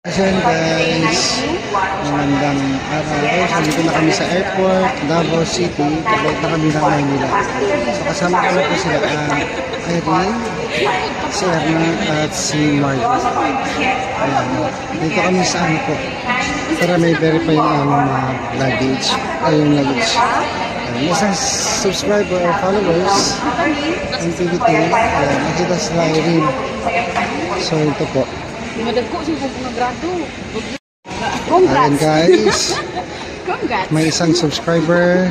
Ayan guys, magandang araw. So dito na kami sa airport, Davao City. Pabalik na kami ng Maynila. So kasama kami po sila Irene, si Erna at si Margie. Ayan. Dito kami sa ano po, para may verify yung mga luggage. Ay yung luggage. May isang subscriber or followers ng PVT. Nakita sila Irene. So ito po. Madagko siya sa mga grado. Ayan guys, may isang subscriber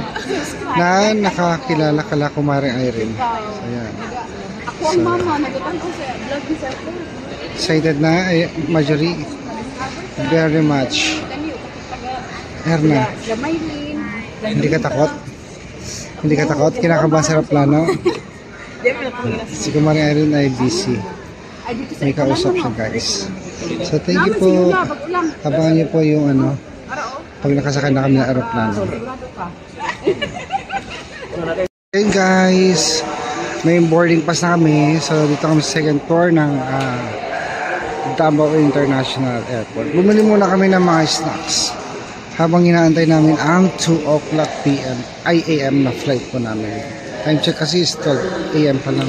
na nakakilala kala Kumare Irene. So, ayan. Ako ang mama, nagutang ko sa vlog ni Sir. Excited na, Marjorie. Very much. Erna, hindi ka takot? Hindi ka takot? Kinakabahan sa aeroplano? Si Kumare Irene ay busy. May kausap siya guys. So thank you po. Abangan niyo po yung ano, pag nakasakay na kami ng aeroplano. Okay guys, may boarding pass na kami. So dito kami sa second floor ng Davao International Airport. Bumili muna kami ng mga snacks habang inaantay namin ang 2 o'clock PM ay AM na flight po namin. Time check kasi is 12 AM pa lang.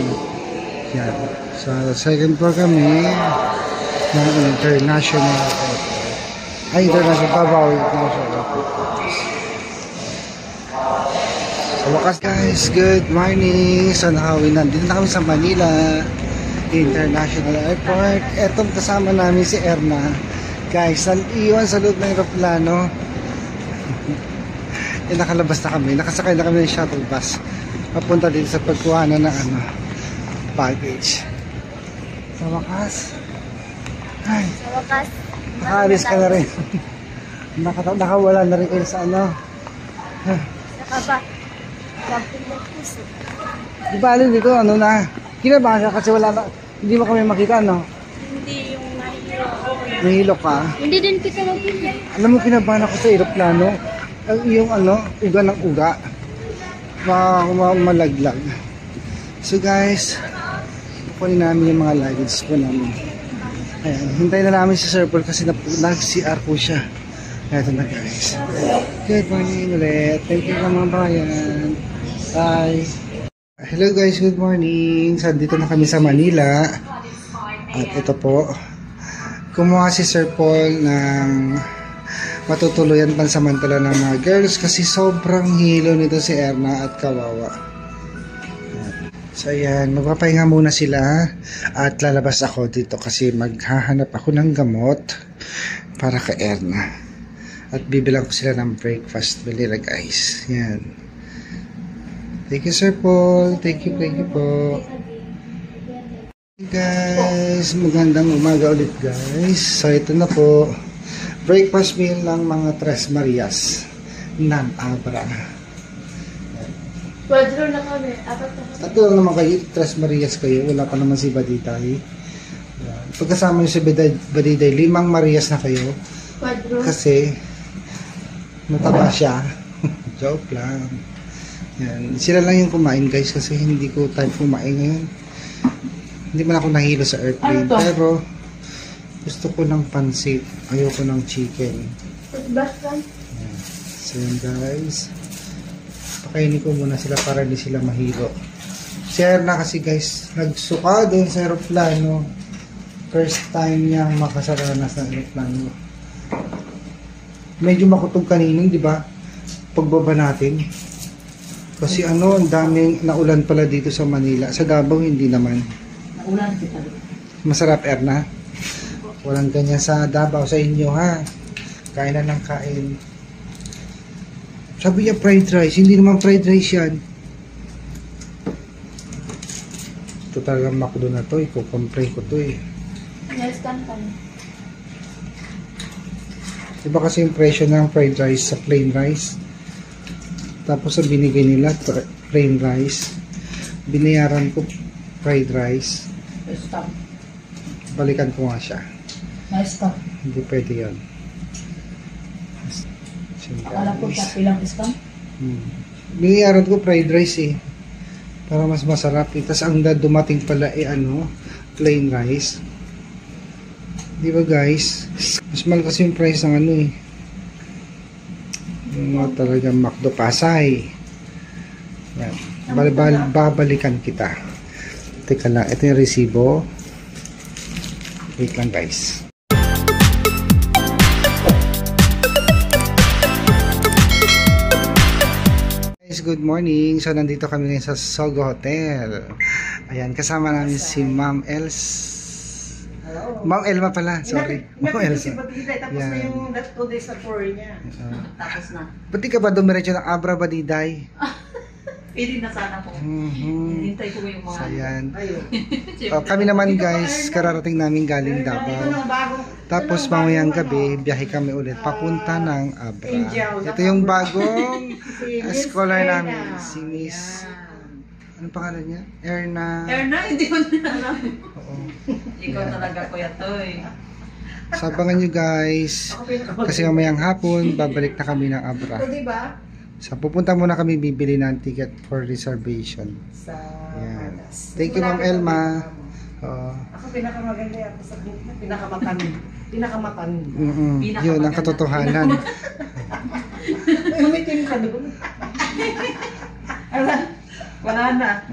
Yan. So, second floor kami ng International Airport. Ay, International Davao International Airport. So, wakas guys, good morning. So, nandito na kami sa Manila International Airport. Etong kasama namin si Erna. Guys, iwan sa loob ng aeroplano. Nakalabas na kami. Nakasakay na kami ng shuttle bus. Papunta din sa pagkuhanan ng baggage. Sa wakas. Ay. Sa wakas. Nakaalis ka na rin. Nakawala na rin kayo sa ano. Nakaba. Sabing ng puso. Di ba alin dito, ano na. Kinabahan ka kasi wala na. Hindi mo kami makita, no? Hindi yung nahilo. Nahilo ka. Hindi din kita makita. Alam mo, kinabahan ako sa aeroplano. Yung ano, uga ng uga. Malaglag. So guys, kunin namin yung mga luggage po namin. Ayan, hintayin na namin si Sir Paul kasi nag-CR po siya. Ito na guys. Good morning ulit. Thank you mga bayan. Bye. Hello guys, good morning. So dito na kami sa Manila. At ito po, kumuha si Sir Paul ng matutuluyan pansamantala ng mga girls kasi sobrang hilo nito si Erna at kawawa. So ayan, magpapahinga muna sila at lalabas ako dito kasi maghahanap ako ng gamot para kay Erna. At bibilang ko sila ng breakfast nila guys. Yan. Thank you Sir Paul. Thank you po. Hey guys, magandang umaga ulit guys. So ito na po. Breakfast meal ng mga Tres Marias ng Abra. Quadro na kami. Tatlo lang naman kayo, Tres Marias kayo. Wala pa naman si Badiday. Pagkasama nyo si Badiday, 5 Marias na kayo. Quadro. Kasi mataba siya. Joke lang. Yan. Sila lang yung kumain guys kasi hindi ko time kumain ngayon. Hindi man ako nahilo sa airplane. Pero gusto ko ng pansit. Ayoko ng chicken. Yan. So yan guys. Pakainin ko muna sila para hindi sila mahilo. Share na kasi guys, nagsuka doon sa aeroplano. First time niyang makasaranas ng aeroplano. Medyo makutog kaninong, di ba? Pagbaba natin. Kasi ano, ang daming naulan pala dito sa Manila. Sa Davao, hindi naman. Naulan kita. Masarap, Erna. Walang ganyan sa Davao, sa inyo ha. Kain na ng kain. Sabi niya fried rice, hindi naman fried rice yan. Ito talagang makdo na to, ikukomplain ko to eh. Yes, kantan. Diba kasi yung presyo ng fried rice sa plain rice? Tapos sa binigay nila, plain rice. Binayaran ko fried rice. Stop. Balikan ko nga siya. Stop. Hindi pwede yan. Akala ko sa pilang scam. Binayaran ko fried rice eh. Para mas masarap. Tapos ang dumating pala eh ano, plain rice. Di ba guys? Mas mahal kasi yung price ng ano eh. Yung mga talagang McDo Pasay. Yan. Babalikan kita. Teka lang. Ito yung resibo. Wait lang guys. Guys, good morning. So nandito kami ngayon sa Sogo Hotel. Ayan, kasama namin si Ma'am Els. Ma'am Elma pala, sorry. Ma'am Elsa. Tapos na yung 2 days na tour niya. Tapos na. Ba't di ka ba dumiretso ng Abra Badiday? Pili na sana po. Hintay ko yung mga... So yan. Ayun. Kami naman guys, kararating namin galing Davao. Tapos mamayang gabi, biyahe kami ulit papunta ng Abra. Ito yung bagong scholar namin, si Miss... Anong pangalan niya? Erna. Erna, hindi mo na alam. Oo. Ikaw talaga Kuya Toy. Sabangan nyo guys. Kasi mamayang hapon, babalik na kami ng Abra. So, diba? So, pupunta muna kami bibili ng ticket for reservation. Sa... Yan. Thank you Ma'am Elma. Ako pinakamaganda ako sa buhay. Pinakamatanin. Yun ang katotohanan. Umitim ka doon. Wala na.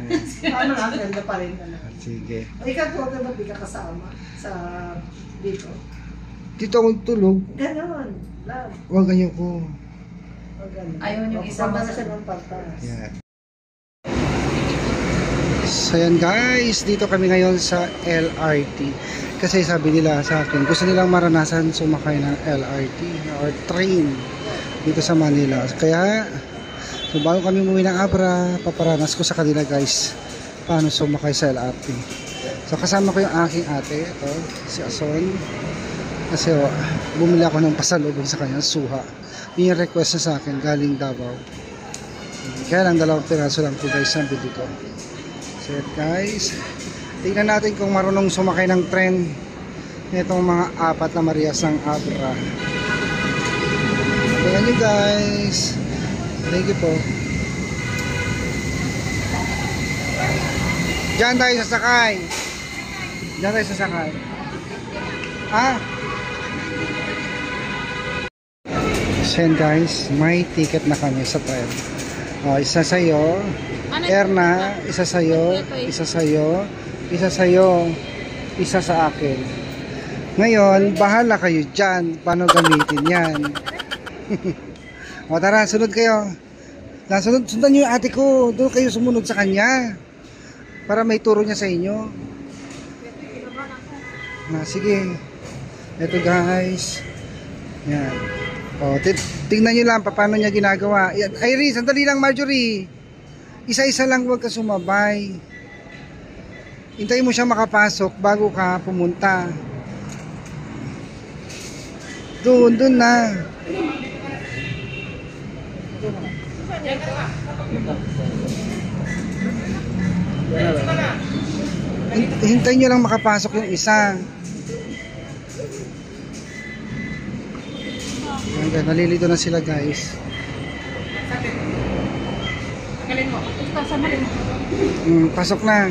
Ano nga, ganda pa rin. Sige. Ikaw po, ba't di ka kasama sa dito? Dito akong tulog. Ganon. Love. Huwag ganyan ko. Ayaw nyo isama sa ng pantas. Yan. So yan guys, dito kami ngayon sa LRT. Kasi sabi nila sa akin, gusto nilang maranasan sumakay ng LRT or train dito sa Manila. Kaya, so bago kami umuwi ng Abra, paparanas ko sa kanila guys paano sumakay sa LRT. So kasama ko yung aking ate, ito, si Ason. Kasi bumili ako ng pasalubong sa kanya, suha. Yun yung request na sa akin, galing Davao. Kaya lang 2 piraso lang po guys ang bili ko. So guys, tingnan natin kung marunong sumakay ng tren nitong mga 4 na Marias ng Abra. Tingnan nyo guys. Thank you po. Diyan tayo sasakay. Diyan tayo sasakay. Ah. So guys, may ticket na kami sa tren. Isa sa'yo, Erna, isa sa'yo, isa sa'yo, isa sa'yo, isa sa akin. Ngayon, bahala kayo dyan. Paano gamitin yan? O tara, sunod kayo. Sundan nyo yung ate ko. Doon kayo sumunod sa kanya. Para may turo niya sa inyo. Sige. Ito guys. Yan. O, tingnan nyo lang paano niya ginagawa. Yan. Iris, sandali lang Marjorie. Isa-isa lang, huwag ka sumabay. Hintayin mo siya makapasok bago ka pumunta. Doon na. Hintayin nyo lang makapasok yung isa. Nalilito na sila guys. Pasok na.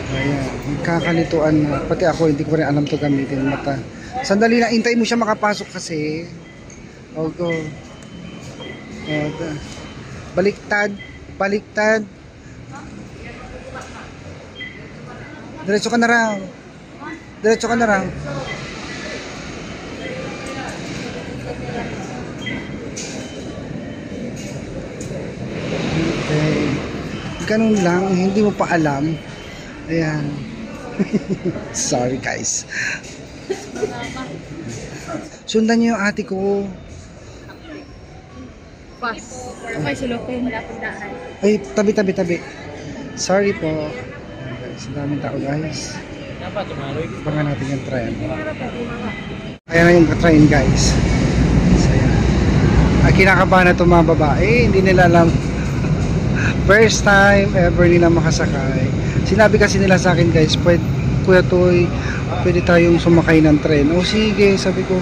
Ayan, kakalituan na. Pati ako hindi ko rin alam to gamitin mata. Sandali lang, hintay mo siya makapasok kasi. Go. Baliktad. Diretso ka na raw. Okay. Ganun lang, hindi mo pa alam. Ayan. Sorry guys. Sundan niyo yung ate ko. Pas. Okay, sulupin. Ay, tabi. Sorry po. Ayan guys, ang daming tao guys. Abangan natin yung train. Ayan na yung train guys. So ayan. Kinakabahan na itong mga babae. Hindi nila alam. First time ever nila makasakay. Sinabi kasi nila sa akin guys, Kuya Toy, pwede tayong sumakay ng tren. O sige, sabi ko,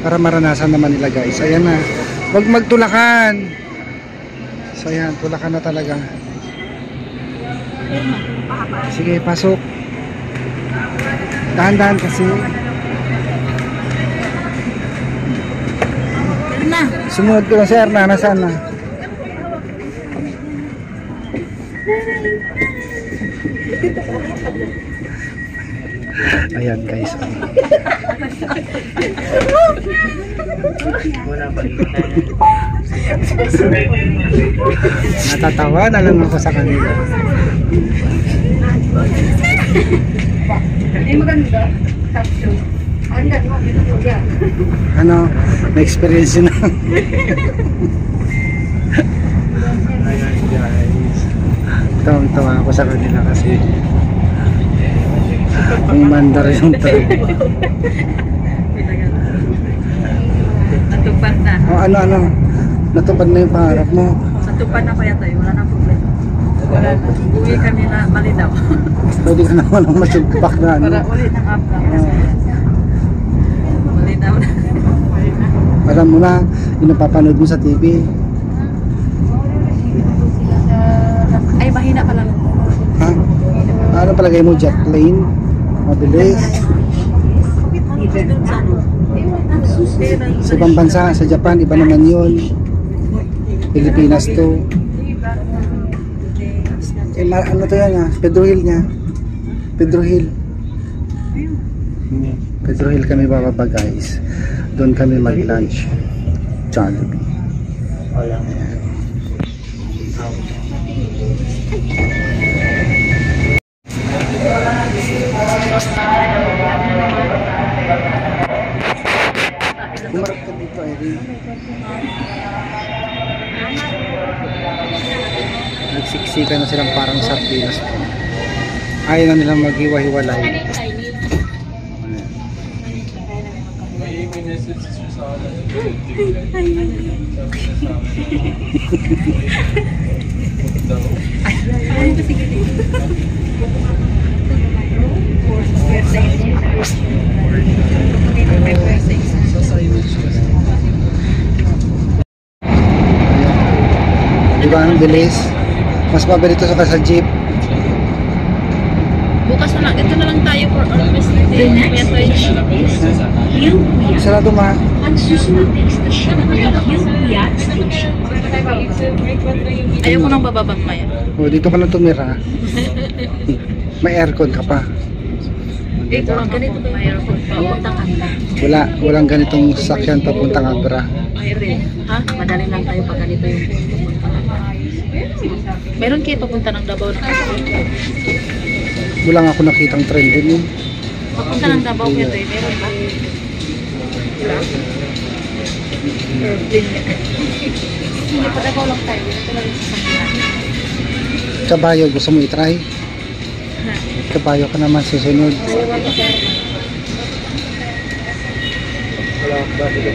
para maranasan naman nila guys. Ayan na. Huwag magtulakan. So ayan, tulakan na talaga. Sige, pasok. Dahan-dahan kasi. Sumunod ko lang si Erna. Nasaan na? Ayan guys. Natatawa na lang ako sa kanila. Ano, na-experience yun na. Ayan guys. Tawang-tawa ako sa kanila kasi ang mandar yung tayo. Natupad na. O ano, natupad na yung pangarap mo. Natupad na kaya tayo. Wala na problema. Wala na. Uwi kami na malinaw. Pwede ka naman ang masugpak na ano. Para ulit ng apla. Malinaw na. Alam mo na, yung napapanood mo sa TV. Ay, mahina pala. Ha? Ano palagay mo? Jet plane? Mabilis? Sa ibang bansa, sa Japan, iba naman yun. Pilipinas to. Eh, ano to yan Pedro Hill niya. Pedro Hill. Pedro Hill kami bababa guys. Doon kami mag-lunch. Jollibee. Ayan. Umarap ka dito, Irene. Nagsiksikan na silang parang sardinas po. Ayaw na nilang maghiwa-hiwalay. Diba ang bilis? Mas mabilis ito sa jeep. Bukas na lang. Ito na lang tayo for almost The next station is Hilpuyat. Sarado ma. Ang susunod na istasyon ay Hilpuyat Station. Ayaw ko nang bababang maya. O, dito ka na tumira. May aircon ka pa. Ito lang ganito ba yung papuntang kanila? Walang ganitong sasakyan papuntang Abra. Ha? Madali lang tayo pag ganito yung meron kayo papunta ng Davao na Wala nga ako nakitang trend din yun. papunta ng Davao kayo tayo, meron ba? Hindi pa Davao lang tayo, ito lang yung sasakyan. Kabayo, gusto mo itry? Kabayo ka naman susunod.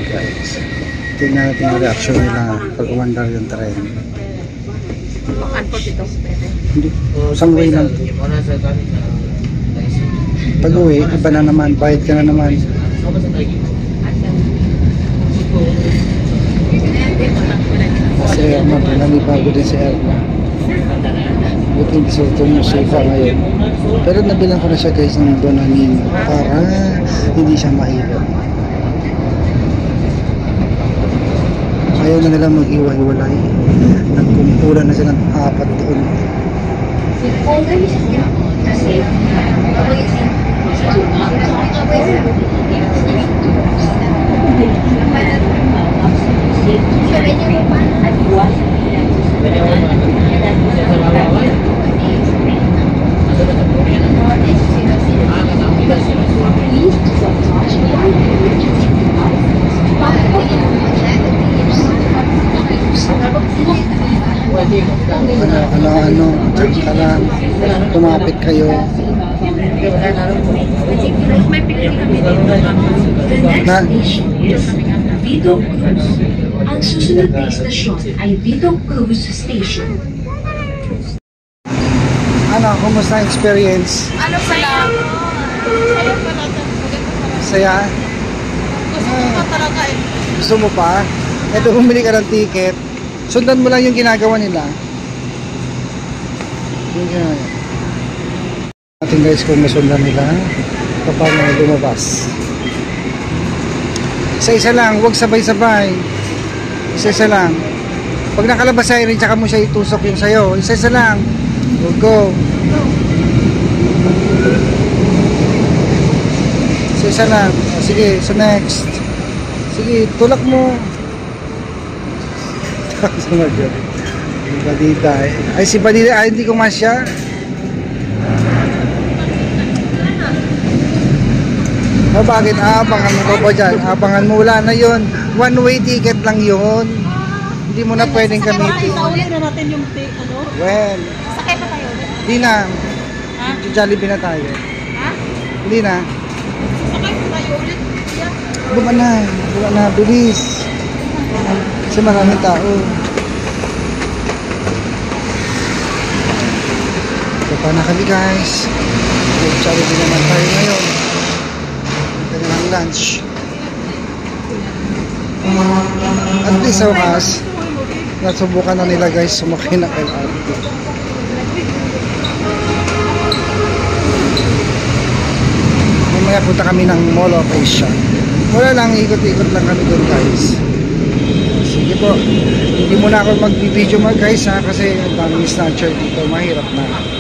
Guys, tingnan natin yung reaction nila pag umandar yung trend. Unport ito. Hindi, isang way lang. Pag uwi, iba na naman, bayad ka na naman. Si Erma, nanibago din si Erma. Buti hindi sa tumusuka ngayon. Pero nabilang ko na siya guys ng donanin para hindi siya mahirap. Ayaw na nila mag-iwa-iwalay. Nagkumpulan na silang apat doon. Ano, tara, tumapit kayo. May picture kami dito. The next Na? station is Vidong Cruz. Ang susunod na istasyon ay Vidong Cruz Station. Ano, kumusta ang experience? Ano pala? Ayaw pa natin. Saya? Gusto ko pa talaga eh. Gusto mo pa? Eto, bumili ka ng ticket. Sundan mo lang yung ginagawa nila. Yung ginagawa. natin guys kung masundan nila kapag lumabas. Isa-isa lang, huwag sabay-sabay. Isa-isa lang. Pag nakalabas siren, tsaka mo siya itusok yung sayo. Isa-isa lang. Go. Isa-isa lang. O, sige, so next. Sige, tulak mo. Sunod yun. Si Badita eh. Ay, si Badita, ay, hindi ko masya. O, bakit? Abangan mo pa dyan. Abangan mo, wala na yun. One way ticket lang yun. Hindi mo na pwedeng gamitin. Sauli na natin yung ano? Well, Sakay pa tayo. hindi na. Ha? Jollibee na tayo. Ha? Hindi na. Sakay pa tayo ulit. Buma na, bilis. Kasi maraming tao. Baba na kami guys. Jollibee naman tayo ngayon. Ito na lang lunch. At least sa wakas, nasubukan na nila guys sumakay na LRT. Mamaya punta kami ng Mall of Asia. Wala lang, ikot-ikot lang kami doon guys. Sige po, hindi muna ako mag-video guys ha, kasi ang daming snatcher dito, mahirap na.